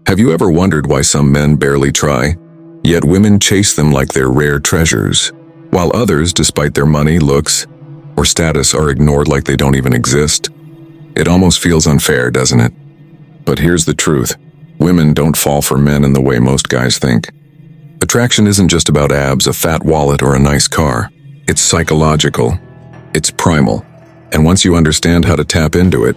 Have you ever wondered why some men barely try, yet women chase them like they're rare treasures, while others, despite their money, looks, or status, are ignored like they don't even exist? It almost feels unfair, doesn't it? But here's the truth. Women don't fall for men in the way most guys think. Attraction isn't just about abs, a fat wallet, or a nice car. It's psychological. It's primal. And once you understand how to tap into it,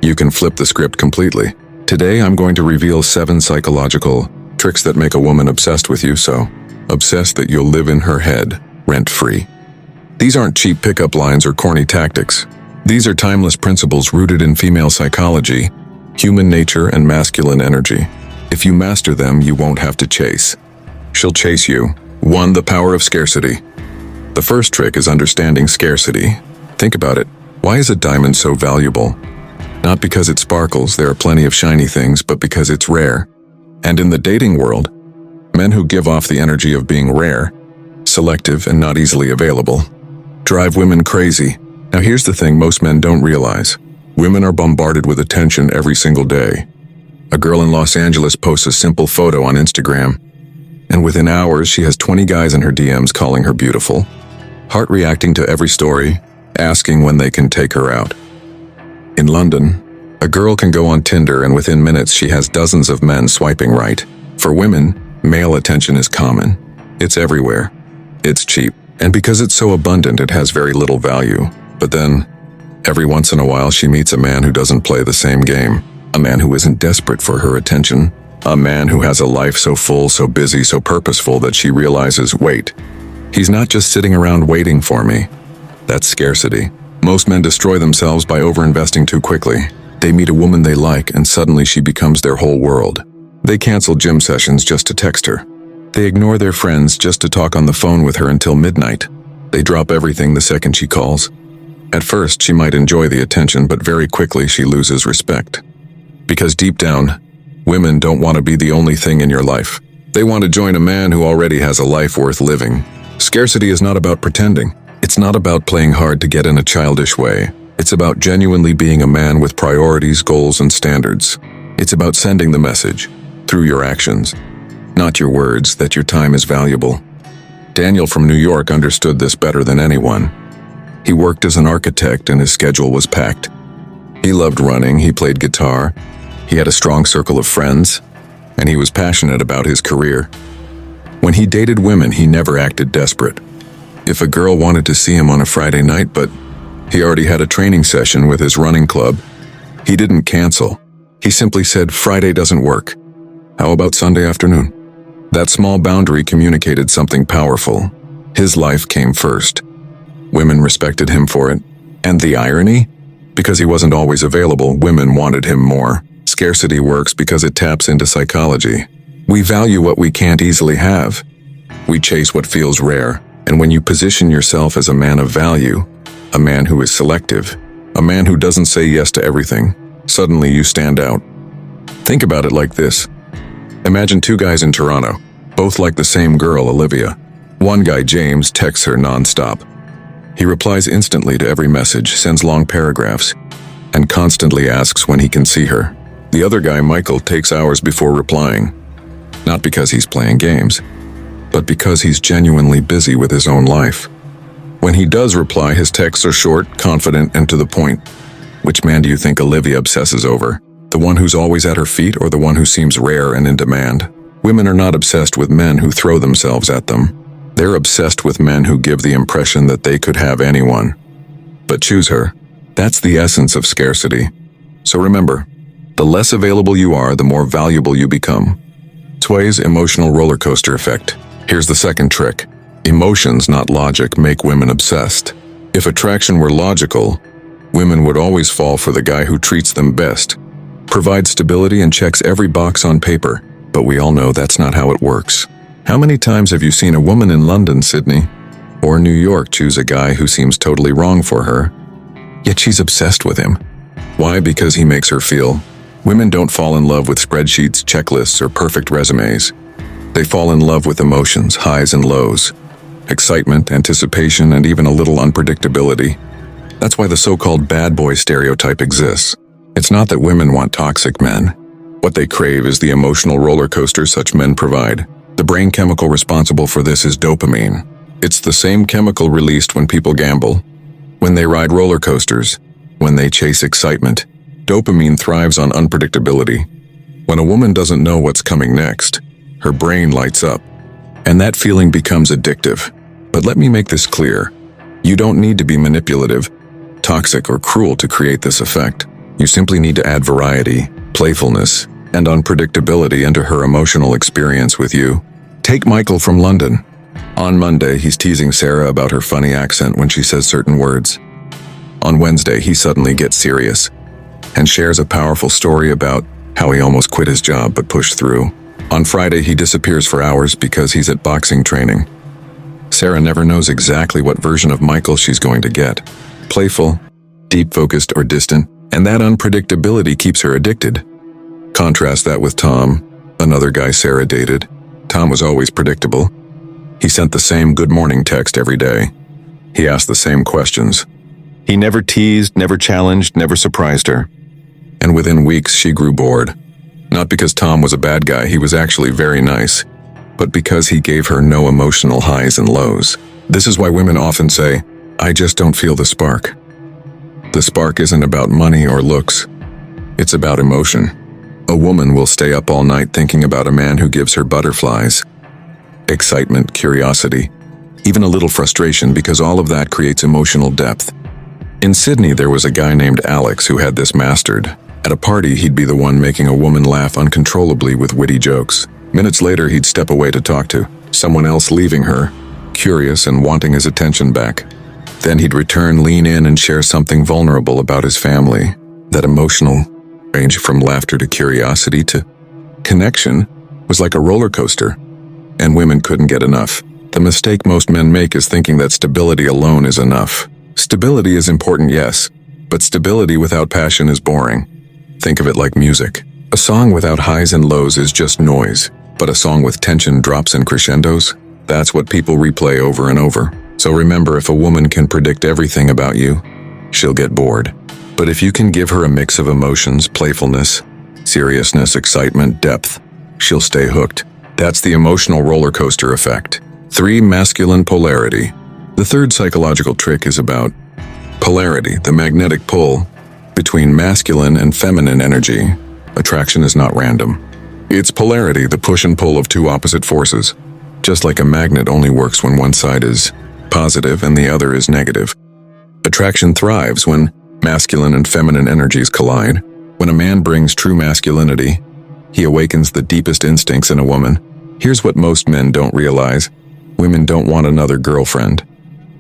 you can flip the script completely. Today, I'm going to reveal 7 psychological tricks that make a woman obsessed with you, so obsessed that you'll live in her head, rent-free. These aren't cheap pickup lines or corny tactics. These are timeless principles rooted in female psychology, human nature, and masculine energy. If you master them, you won't have to chase. She'll chase you. 1. The power of scarcity. The first trick is understanding scarcity. Think about it. Why is a diamond so valuable? Not because it sparkles, there are plenty of shiny things, but because it's rare. And in the dating world, men who give off the energy of being rare, selective, and not easily available, drive women crazy. Now here's the thing most men don't realize. Women are bombarded with attention every single day. A girl in Los Angeles posts a simple photo on Instagram, and within hours she has 20 guys in her DMs calling her beautiful, heart reacting to every story, asking when they can take her out. In London, a girl can go on Tinder and within minutes she has dozens of men swiping right. For women, male attention is common. It's everywhere. It's cheap. And because it's so abundant, it has very little value. But then, every once in a while she meets a man who doesn't play the same game. A man who isn't desperate for her attention. A man who has a life so full, so busy, so purposeful that she realizes, wait, he's not just sitting around waiting for me. That's scarcity. Most men destroy themselves by overinvesting too quickly. They meet a woman they like and suddenly she becomes their whole world. They cancel gym sessions just to text her. They ignore their friends just to talk on the phone with her until midnight. They drop everything the second she calls. At first, she might enjoy the attention, but very quickly she loses respect. Because deep down, women don't want to be the only thing in your life. They want to join a man who already has a life worth living. Scarcity is not about pretending. It's not about playing hard to get in a childish way. It's about genuinely being a man with priorities, goals, and standards. It's about sending the message, through your actions, not your words, that your time is valuable. Daniel from New York understood this better than anyone. He worked as an architect and his schedule was packed. He loved running, he played guitar, he had a strong circle of friends, and he was passionate about his career. When he dated women, he never acted desperate. If a girl wanted to see him on a Friday night, but he already had a training session with his running club, he didn't cancel. He simply said, Friday doesn't work. How about Sunday afternoon? That small boundary communicated something powerful. His life came first. Women respected him for it. And the irony? Because he wasn't always available, women wanted him more. Scarcity works because it taps into psychology. We value what we can't easily have. We chase what feels rare. And when you position yourself as a man of value, a man who is selective, a man who doesn't say yes to everything, suddenly you stand out. Think about it like this. Imagine 2 guys in Toronto, both like the same girl, Olivia. One guy, James, texts her nonstop. He replies instantly to every message, sends long paragraphs, and constantly asks when he can see her. The other guy, Michael, takes hours before replying. Not because he's playing games, but because he's genuinely busy with his own life. When he does reply, his texts are short, confident, and to the point. Which man do you think Olivia obsesses over? The one who's always at her feet or the one who seems rare and in demand? Women are not obsessed with men who throw themselves at them. They're obsessed with men who give the impression that they could have anyone. But choose her. That's the essence of scarcity. So remember, the less available you are, the more valuable you become. Sway's emotional roller coaster effect. Here's the second trick. Emotions, not logic, make women obsessed. If attraction were logical, women would always fall for the guy who treats them best, provides stability, and checks every box on paper. But we all know that's not how it works. How many times have you seen a woman in London, Sydney, or New York choose a guy who seems totally wrong for her, yet she's obsessed with him? Why? Because he makes her feel. Women don't fall in love with spreadsheets, checklists, or perfect resumes. They fall in love with emotions, highs and lows, excitement, anticipation, and even a little unpredictability. That's why the so-called bad boy stereotype exists. It's not that women want toxic men. What they crave is the emotional roller coaster such men provide. The brain chemical responsible for this is dopamine. It's the same chemical released when people gamble, when they ride roller coasters, when they chase excitement. Dopamine thrives on unpredictability. When a woman doesn't know what's coming next, her brain lights up, and that feeling becomes addictive. But let me make this clear. You don't need to be manipulative, toxic, or cruel to create this effect. You simply need to add variety, playfulness, and unpredictability into her emotional experience with you. Take Michael from London. On Monday, he's teasing Sarah about her funny accent when she says certain words. On Wednesday, he suddenly gets serious and shares a powerful story about how he almost quit his job but pushed through. On Friday, he disappears for hours because he's at boxing training. Sarah never knows exactly what version of Michael she's going to get. Playful, deep-focused, or distant, and that unpredictability keeps her addicted. Contrast that with Tom, another guy Sarah dated. Tom was always predictable. He sent the same good morning text every day. He asked the same questions. He never teased, never challenged, never surprised her. And within weeks, she grew bored. Not because Tom was a bad guy, he was actually very nice, but because he gave her no emotional highs and lows. This is why women often say, "I just don't feel the spark." The spark isn't about money or looks. It's about emotion. A woman will stay up all night thinking about a man who gives her butterflies, excitement, curiosity, even a little frustration, because all of that creates emotional depth. In Sydney, there was a guy named Alex who had this mastered. At a party, he'd be the one making a woman laugh uncontrollably with witty jokes. Minutes later, he'd step away to talk to someone else, leaving her, curious and wanting his attention back. Then he'd return, lean in, and share something vulnerable about his family. That emotional range from laughter to curiosity to connection was like a roller coaster, and women couldn't get enough. The mistake most men make is thinking that stability alone is enough. Stability is important, yes, but stability without passion is boring. Think of it like music. A song without highs and lows is just noise, but a song with tension, drops, and crescendos, that's what people replay over and over. So remember, if a woman can predict everything about you, she'll get bored. But if you can give her a mix of emotions, playfulness, seriousness, excitement, depth, she'll stay hooked. That's the emotional roller coaster effect. 3. Masculine polarity. The third psychological trick is about polarity, the magnetic pull between masculine and feminine energy. Attraction is not random. It's polarity, the push and pull of two opposite forces. Just like a magnet only works when one side is positive and the other is negative. Attraction thrives when masculine and feminine energies collide. When a man brings true masculinity, he awakens the deepest instincts in a woman. Here's what most men don't realize. Women don't want another girlfriend.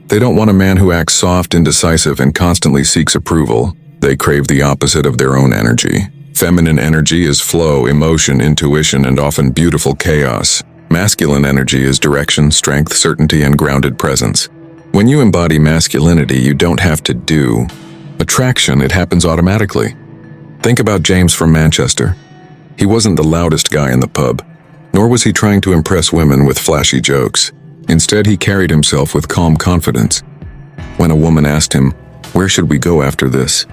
They don't want a man who acts soft, indecisive, and constantly seeks approval. They crave the opposite of their own energy. Feminine energy is flow, emotion, intuition, and often beautiful chaos. Masculine energy is direction, strength, certainty, and grounded presence. When you embody masculinity, you don't have to do attraction, it happens automatically. Think about James from Manchester. He wasn't the loudest guy in the pub, nor was he trying to impress women with flashy jokes. Instead, he carried himself with calm confidence. When a woman asked him, "Where should we go after this?"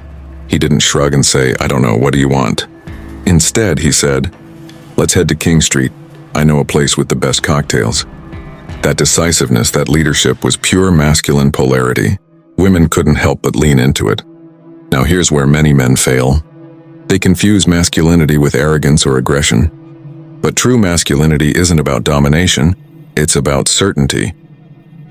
he didn't shrug and say, "I don't know, what do you want?" Instead, he said, "Let's head to King Street. I know a place with the best cocktails." That decisiveness, that leadership was pure masculine polarity. Women couldn't help but lean into it. Now here's where many men fail. They confuse masculinity with arrogance or aggression. But true masculinity isn't about domination, it's about certainty.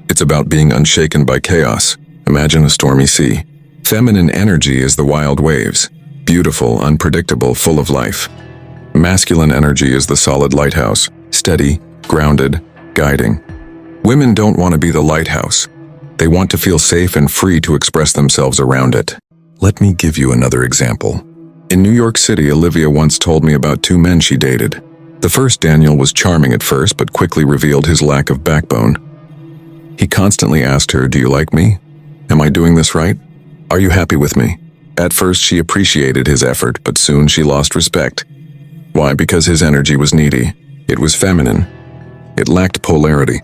It's about being unshaken by chaos. Imagine a stormy sea. Feminine energy is the wild waves, beautiful, unpredictable, full of life. Masculine energy is the solid lighthouse, steady, grounded, guiding. Women don't want to be the lighthouse. They want to feel safe and free to express themselves around it. Let me give you another example. In New York City, Olivia once told me about two men she dated. The first, Daniel, was charming at first, but quickly revealed his lack of backbone. He constantly asked her, "Do you like me? Am I doing this right? Are you happy with me?" At first, she appreciated his effort, but soon she lost respect. Why? Because his energy was needy. It was feminine. It lacked polarity.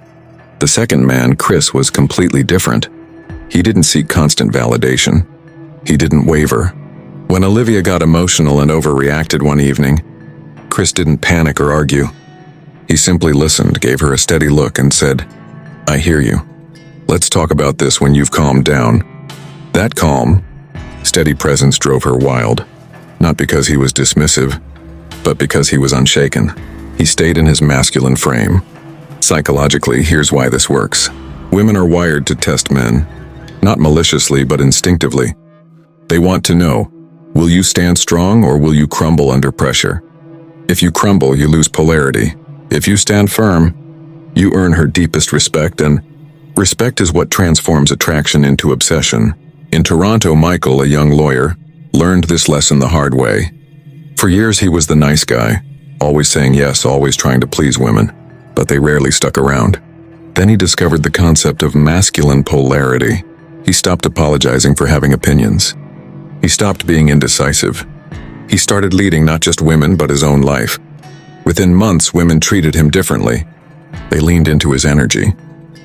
The second man, Chris, was completely different. He didn't seek constant validation. He didn't waver. When Olivia got emotional and overreacted one evening, Chris didn't panic or argue. He simply listened, gave her a steady look, and said, "I hear you. Let's talk about this when you've calmed down." That calm, steady presence drove her wild, not because he was dismissive, but because he was unshaken. He stayed in his masculine frame. Psychologically, here's why this works. Women are wired to test men, not maliciously but instinctively. They want to know, will you stand strong or will you crumble under pressure? If you crumble, you lose polarity. If you stand firm, you earn her deepest respect, and respect is what transforms attraction into obsession. In Toronto, Michael, a young lawyer, learned this lesson the hard way. For years he was the nice guy, always saying yes, always trying to please women, but they rarely stuck around. Then he discovered the concept of masculine polarity. He stopped apologizing for having opinions. He stopped being indecisive. He started leading not just women but his own life. Within months, women treated him differently. They leaned into his energy.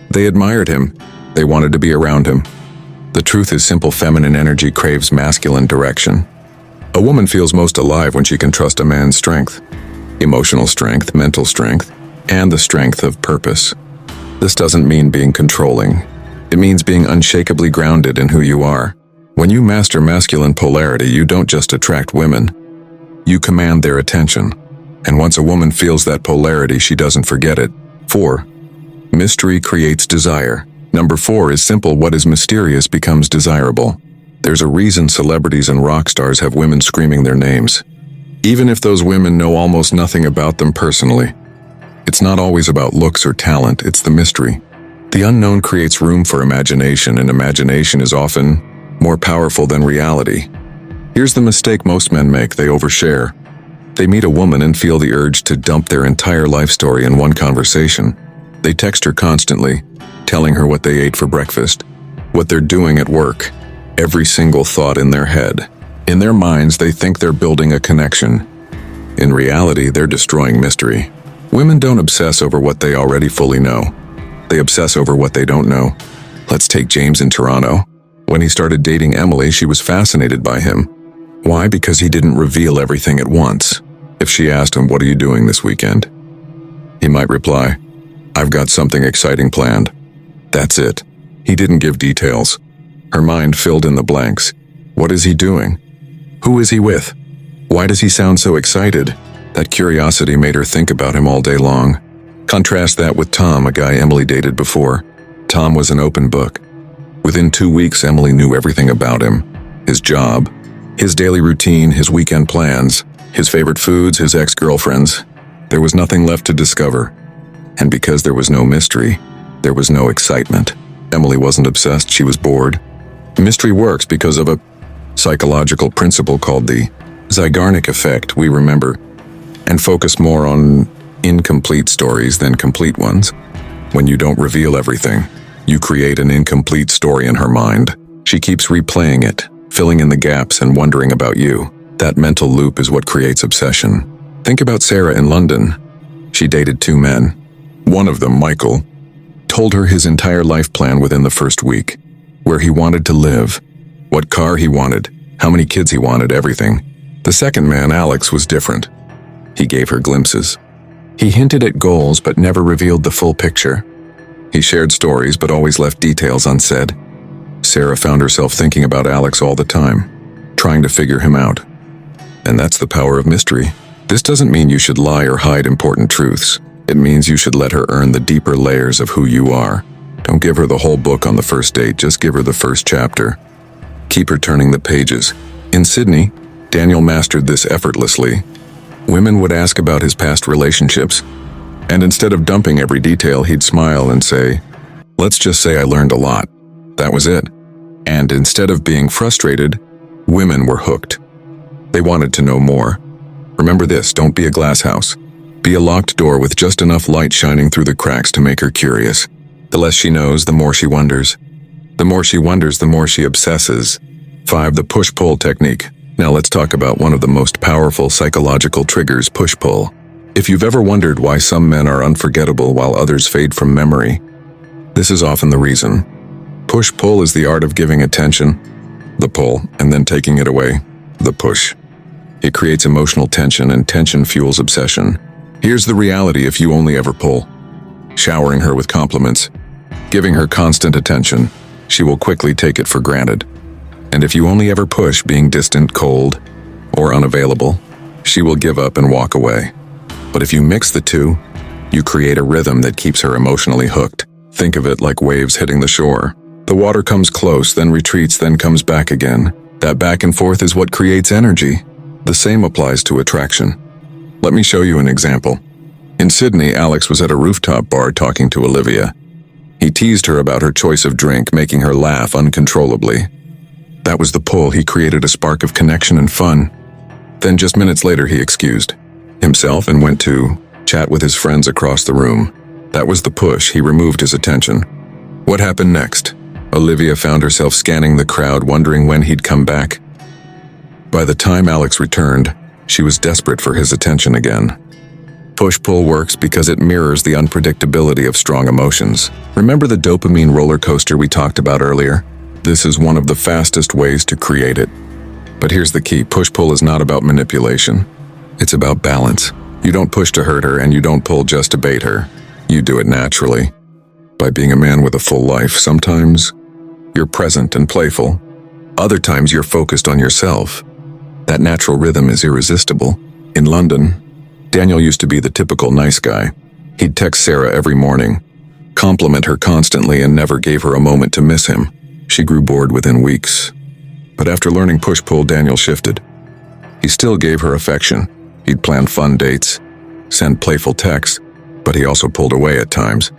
They admired him. They wanted to be around him. The truth is, simple feminine energy craves masculine direction. A woman feels most alive when she can trust a man's strength. Emotional strength, mental strength, and the strength of purpose. This doesn't mean being controlling. It means being unshakably grounded in who you are. When you master masculine polarity, you don't just attract women. You command their attention. And once a woman feels that polarity, she doesn't forget it. 4. Mystery creates desire. Number 4 is simple. What is mysterious becomes desirable. There's a reason celebrities and rock stars have women screaming their names, even if those women know almost nothing about them personally. It's not always about looks or talent, it's the mystery. The unknown creates room for imagination, and imagination is often more powerful than reality. Here's the mistake most men make: they overshare. They meet a woman and feel the urge to dump their entire life story in one conversation. They text her constantly, telling her what they ate for breakfast, what they're doing at work, every single thought in their head. In their minds, they think they're building a connection. In reality, they're destroying mystery. Women don't obsess over what they already fully know. They obsess over what they don't know. Let's take James in Toronto. When he started dating Emily, she was fascinated by him. Why? Because he didn't reveal everything at once. If she asked him, "What are you doing this weekend?" he might reply, "I've got something exciting planned." That's it. He didn't give details. Her mind filled in the blanks. What is he doing? Who is he with? Why does he sound so excited? That curiosity made her think about him all day long. Contrast that with Tom, a guy Emily dated before. Tom was an open book. Within 2 weeks, Emily knew everything about him. His job, his daily routine, his weekend plans, his favorite foods, his ex-girlfriends. There was nothing left to discover. And because there was no mystery, there was no excitement. Emily wasn't obsessed, she was bored. Mystery works because of a psychological principle called the Zeigarnik effect. We remember and focus more on incomplete stories than complete ones. When you don't reveal everything, you create an incomplete story in her mind. She keeps replaying it, filling in the gaps and wondering about you. That mental loop is what creates obsession. Think about Sarah in London. She dated 2 men. One of them, Michael, told her his entire life plan within the first week. Where he wanted to live, what car he wanted, how many kids he wanted, everything. The second man, Alex, was different. He gave her glimpses. He hinted at goals but never revealed the full picture. He shared stories but always left details unsaid. Sarah found herself thinking about Alex all the time, trying to figure him out. And that's the power of mystery. This doesn't mean you should lie or hide important truths. It means you should let her earn the deeper layers of who you are. Don't give her the whole book on the first date, just give her the first chapter. Keep her turning the pages. In Sydney, Daniel mastered this effortlessly. Women would ask about his past relationships, and instead of dumping every detail, he'd smile and say, "Let's just say I learned a lot." That was it. And instead of being frustrated, women were hooked. They wanted to know more. Remember this, don't be a glass house. Be a locked door with just enough light shining through the cracks to make her curious. The less she knows, the more she wonders. The more she wonders, the more she obsesses. 5. The push-pull technique. Now let's talk about one of the most powerful psychological triggers, push-pull. If you've ever wondered why some men are unforgettable while others fade from memory, this is often the reason. Push-pull is the art of giving attention, the pull, and then taking it away, the push. It creates emotional tension, and tension fuels obsession. Here's the reality if you only ever pull. Showering her with compliments, giving her constant attention, she will quickly take it for granted. And if you only ever push, being distant, cold, or unavailable, she will give up and walk away. But if you mix the two, you create a rhythm that keeps her emotionally hooked. Think of it like waves hitting the shore. The water comes close, then retreats, then comes back again. That back and forth is what creates energy. The same applies to attraction. Let me show you an example. In Sydney, Alex was at a rooftop bar talking to Olivia. He teased her about her choice of drink, making her laugh uncontrollably. That was the pull. He created a spark of connection and fun. Then just minutes later, he excused himself and went to chat with his friends across the room. That was the push. He removed his attention. What happened next? Olivia found herself scanning the crowd, wondering when he'd come back. By the time Alex returned, she was desperate for his attention again. Push-pull works because it mirrors the unpredictability of strong emotions. Remember the dopamine roller coaster we talked about earlier? This is one of the fastest ways to create it. But here's the key. Push-pull is not about manipulation. It's about balance. You don't push to hurt her, and you don't pull just to bait her. You do it naturally. By being a man with a full life, sometimes you're present and playful. Other times you're focused on yourself. That natural rhythm is irresistible. In London, Daniel used to be the typical nice guy. He'd text Sarah every morning, compliment her constantly, and never gave her a moment to miss him. She grew bored within weeks. But after learning push-pull, Daniel shifted. He still gave her affection. He'd plan fun dates, send playful texts, but he also pulled away at times.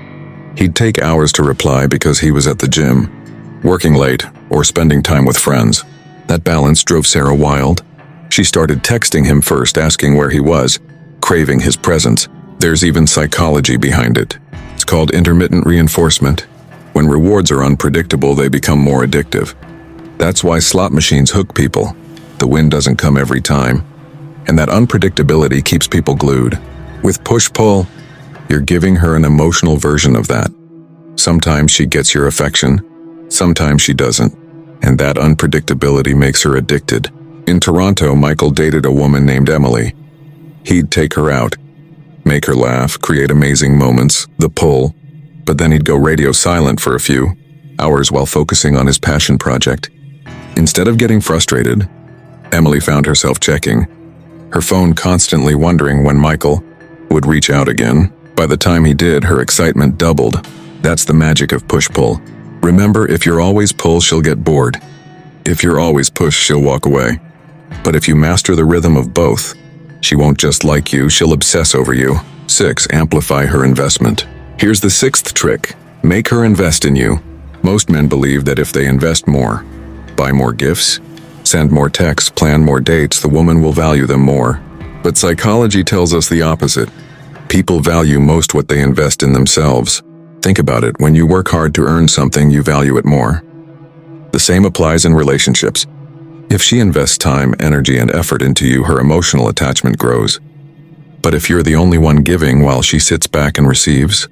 He'd take hours to reply because he was at the gym, working late, or spending time with friends. That balance drove Sarah wild. She started texting him first, asking where he was, craving his presence. There's even psychology behind it. It's called intermittent reinforcement. When rewards are unpredictable, they become more addictive. That's why slot machines hook people. The win doesn't come every time, and that unpredictability keeps people glued. With push-pull, you're giving her an emotional version of that. Sometimes she gets your affection, sometimes she doesn't, and that unpredictability makes her addicted. In Toronto, Michael dated a woman named Emily. He'd take her out, make her laugh, create amazing moments, the pull, but then he'd go radio silent for a few hours while focusing on his passion project. Instead of getting frustrated, Emily found herself checking her phone constantly, wondering when Michael would reach out again. By the time he did, her excitement doubled. That's the magic of push-pull. Remember, if you're always pull, she'll get bored. If you're always push, she'll walk away. But if you master the rhythm of both, she won't just like you, she'll obsess over you. 6. Amplify her investment. Here's the 6th trick. Make her invest in you. Most men believe that if they invest more, buy more gifts, send more texts, plan more dates, the woman will value them more. But psychology tells us the opposite. People value most what they invest in themselves. Think about it. When you work hard to earn something, you value it more. The same applies in relationships. If she invests time, energy, and effort into you, her emotional attachment grows. But if you're the only one giving while she sits back and receives,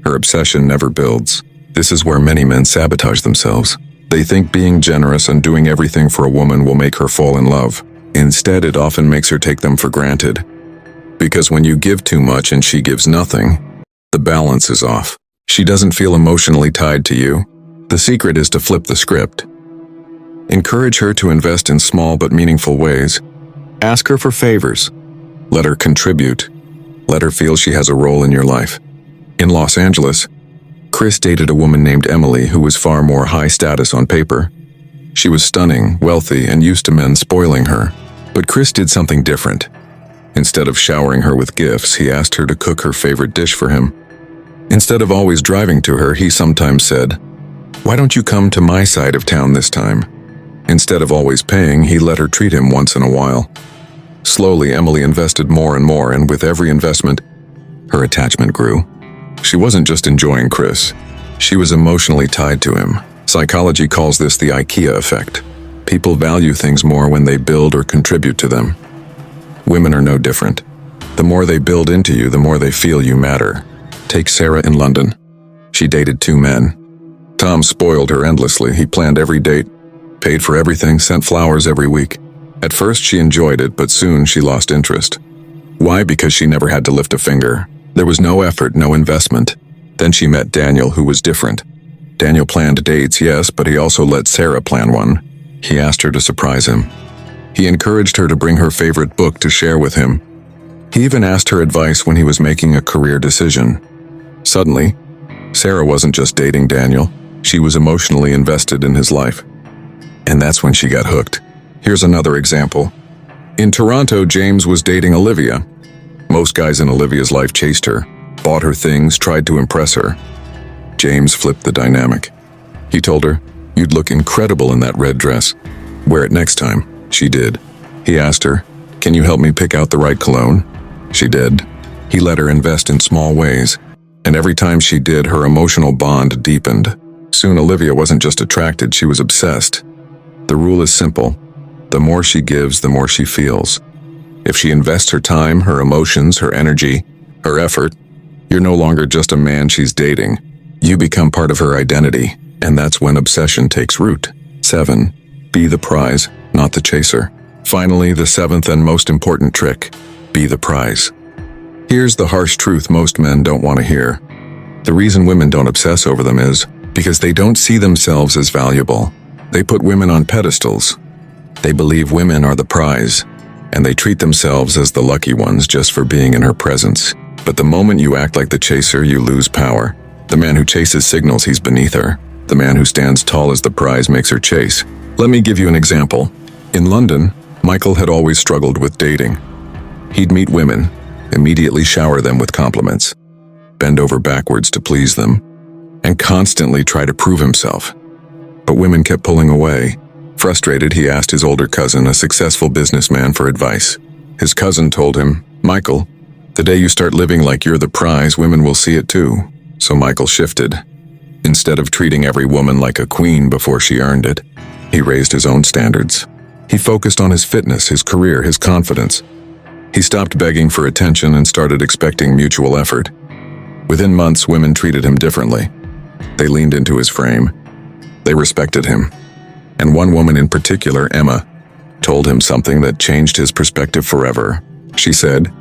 her obsession never builds. This is where many men sabotage themselves. They think being generous and doing everything for a woman will make her fall in love. Instead, it often makes her take them for granted. Because when you give too much and she gives nothing, the balance is off. She doesn't feel emotionally tied to you. The secret is to flip the script. Encourage her to invest in small but meaningful ways. Ask her for favors. Let her contribute. Let her feel she has a role in your life. In Los Angeles, Chris dated a woman named Emily who was far more high status on paper. She was stunning, wealthy, and used to men spoiling her. But Chris did something different. Instead of showering her with gifts, he asked her to cook her favorite dish for him. Instead of always driving to her, he sometimes said, "Why don't you come to my side of town this time?" Instead of always paying, he let her treat him once in a while. Slowly, Emily invested more and more, and with every investment, her attachment grew. She wasn't just enjoying Chris. She was emotionally tied to him. Psychology calls this the IKEA effect. People value things more when they build or contribute to them. Women are no different. The more they build into you, the more they feel you matter. Take Sarah in London. She dated 2 men. Tom spoiled her endlessly. He planned every date, paid for everything, sent flowers every week. At first she enjoyed it, but soon she lost interest. Why? Because she never had to lift a finger. There was no effort, no investment. Then she met Daniel, who was different. Daniel planned dates, yes, but he also let Sarah plan one. He asked her to surprise him. He encouraged her to bring her favorite book to share with him. He even asked her advice when he was making a career decision. Suddenly, Sarah wasn't just dating Daniel, she was emotionally invested in his life. And that's when she got hooked. Here's another example. In Toronto, James was dating Olivia. Most guys in Olivia's life chased her, bought her things, tried to impress her. James flipped the dynamic. He told her, "You'd look incredible in that red dress. Wear it next time." She did. He asked her, "Can you help me pick out the right cologne?" She did. He let her invest in small ways, and every time she did, her emotional bond deepened. Soon Olivia wasn't just attracted, she was obsessed. The rule is simple. The more she gives, the more she feels. If she invests her time, her emotions, her energy, her effort, you're no longer just a man she's dating. You become part of her identity, and that's when obsession takes root. 7. Be the prize, not the chaser. Finally, the 7th and most important trick: be the prize. Here's the harsh truth most men don't want to hear. The reason women don't obsess over them is because they don't see themselves as valuable. They put women on pedestals. They believe women are the prize, and they treat themselves as the lucky ones just for being in her presence. But the moment you act like the chaser, you lose power. The man who chases signals he's beneath her. The man who stands tall as the prize makes her chase. Let me give you an example. In London, Michael had always struggled with dating. He'd meet women, immediately shower them with compliments, bend over backwards to please them, and constantly try to prove himself. But women kept pulling away. Frustrated, he asked his older cousin, a successful businessman, for advice. His cousin told him, "Michael, the day you start living like you're the prize, women will see it too." So Michael shifted. Instead of treating every woman like a queen before she earned it, he raised his own standards. He focused on his fitness, his career, his confidence. He stopped begging for attention and started expecting mutual effort. Within months, women treated him differently. They leaned into his frame. They respected him. And one woman in particular, Emma, told him something that changed his perspective forever. She said,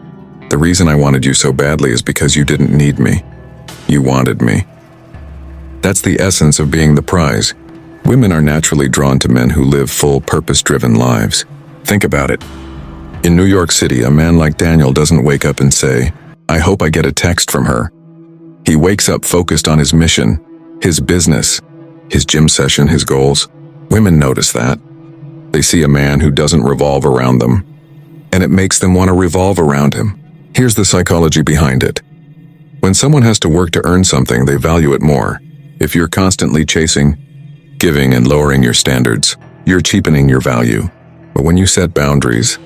"The reason I wanted you so badly is because you didn't need me. You wanted me." That's the essence of being the prize. Women are naturally drawn to men who live full, purpose-driven lives. Think about it. In New York City, a man like Daniel doesn't wake up and say, "I hope I get a text from her." He wakes up focused on his mission, his business, his gym session, his goals. Women notice that. They see a man who doesn't revolve around them, and it makes them want to revolve around him. Here's the psychology behind it. When someone has to work to earn something, they value it more. If you're constantly chasing, giving, and lowering your standards, you're cheapening your value. But when you set boundaries,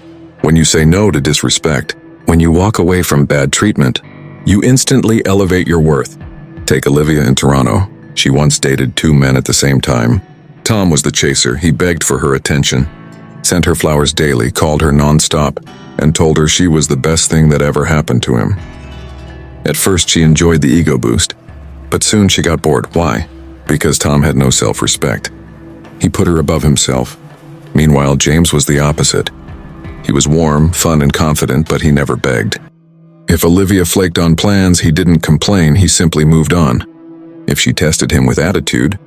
when you say no to disrespect, when you walk away from bad treatment, you instantly elevate your worth. Take Olivia in Toronto. She once dated 2 men at the same time. Tom was the chaser. He begged for her attention, sent her flowers daily, called her nonstop, and told her she was the best thing that ever happened to him. At first, she enjoyed the ego boost, but soon she got bored. Why? Because Tom had no self-respect. He put her above himself. Meanwhile, James was the opposite. He was warm, fun, and confident, but he never begged. If Olivia flaked on plans, he didn't complain, he simply moved on. If she tested him with attitude,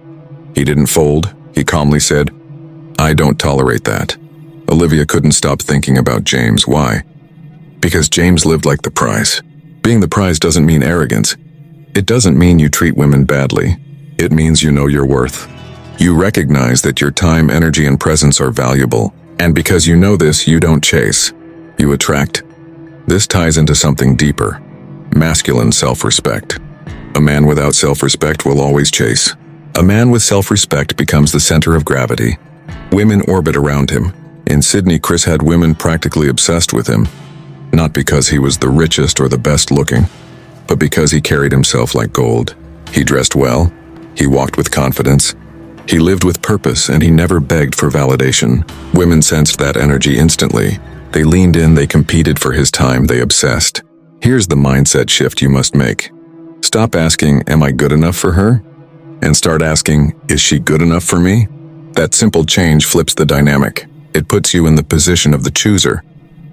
he didn't fold. He calmly said, "I don't tolerate that." Olivia couldn't stop thinking about James. Why? Because James lived like the prize. Being the prize doesn't mean arrogance. It doesn't mean you treat women badly. It means you know your worth. You recognize that your time, energy, and presence are valuable. And because you know this, you don't chase. You attract. This ties into something deeper. Masculine self-respect. A man without self-respect will always chase. A man with self-respect becomes the center of gravity. Women orbit around him. In Sydney, Chris had women practically obsessed with him. Not because he was the richest or the best looking, but because he carried himself like gold. He dressed well. He walked with confidence. He lived with purpose, and he never begged for validation. Women sensed that energy instantly. They leaned in, they competed for his time, they obsessed. Here's the mindset shift you must make. Stop asking, "Am I good enough for her?" And start asking, "Is she good enough for me?" That simple change flips the dynamic. It puts you in the position of the chooser,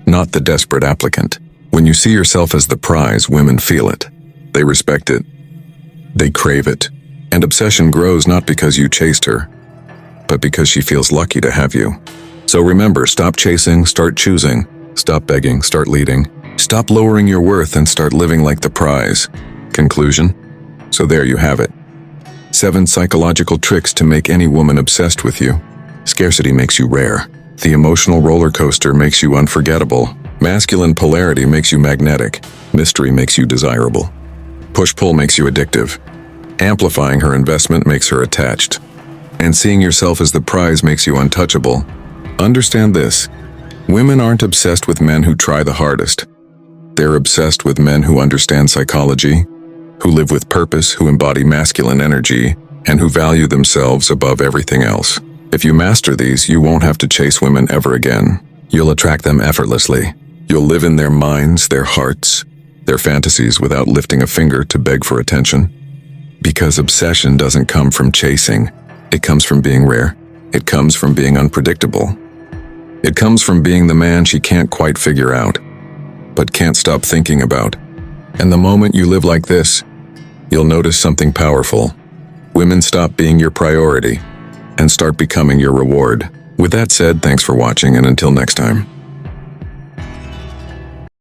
not the desperate applicant. When you see yourself as the prize, women feel it. They respect it. They crave it. And obsession grows not because you chased her, but because she feels lucky to have you. So remember, stop chasing, start choosing. Stop begging, start leading. Stop lowering your worth and start living like the prize. Conclusion? So there you have it. 7 psychological tricks to make any woman obsessed with you. Scarcity makes you rare. The emotional roller coaster makes you unforgettable. Masculine polarity makes you magnetic. Mystery makes you desirable. Push-pull makes you addictive. Amplifying her investment makes her attached. And seeing yourself as the prize makes you untouchable. Understand this. Women aren't obsessed with men who try the hardest. They're obsessed with men who understand psychology, who live with purpose, who embody masculine energy, and who value themselves above everything else. If you master these, you won't have to chase women ever again. You'll attract them effortlessly. You'll live in their minds, their hearts, their fantasies without lifting a finger to beg for attention. Because obsession doesn't come from chasing. It comes from being rare. It comes from being unpredictable. It comes from being the man she can't quite figure out, but can't stop thinking about. And the moment you live like this, you'll notice something powerful. Women stop being your priority and start becoming your reward. With that said, thanks for watching, and until next time.